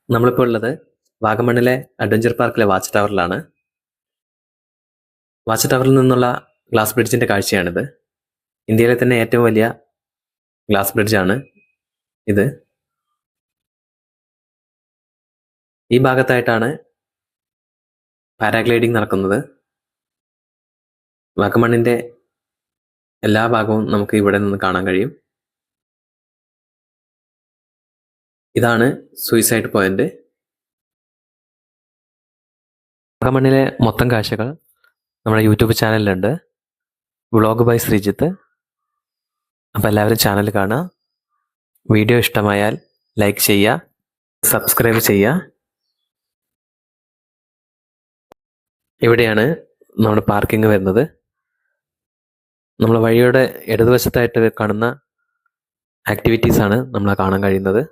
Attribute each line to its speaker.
Speaker 1: നമ്മളിപ്പോൾ ഉള്ളത് വാഗമണ്ണിലെ അഡ്വഞ്ചർ പാർക്കിലെ വാച്ച് ടവറിലാണ്. വാച്ച് ടവറിൽ നിന്നുള്ള ഗ്ലാസ് ബ്രിഡ്ജിന്റെ കാഴ്ചയാണിത്. ഇന്ത്യയിലെ തന്നെ ഏറ്റവും വലിയ ഗ്ലാസ് ബ്രിഡ്ജാണ് ഇത്. ഈ ഭാഗത്തായിട്ടാണ് പാരാഗ്ലൈഡിംഗ് നടക്കുന്നത്. വാഗമണ്ണിന്റെ എല്ലാ ഭാഗവും നമുക്ക് ഇവിടെ നിന്ന് കാണാൻ കഴിയും. ഇതാണ് സൂയിസൈഡ് പോയിന്റ്. വാഗമണ്ണിലെ മൊത്തം കാഴ്ചകൾ നമ്മുടെ യൂട്യൂബ് ചാനലിലുണ്ട്, വ്ളോഗ് ബൈ ശ്രീജിത്ത്. അപ്പോൾ എല്ലാവരും ചാനൽ കാണുക. വീഡിയോ ഇഷ്ടമായാൽ ലൈക്ക് ചെയ്യുക, സബ്സ്ക്രൈബ് ചെയ്യുക. ഇവിടെയാണ് നമ്മുടെ പാർക്കിംഗ് വരുന്നത്. നമ്മൾ വഴിയുടെ ഇടതുവശത്തായിട്ട് കാണുന്ന ആക്ടിവിറ്റീസാണ് നമ്മൾ കാണാൻ കഴിയുന്നത്.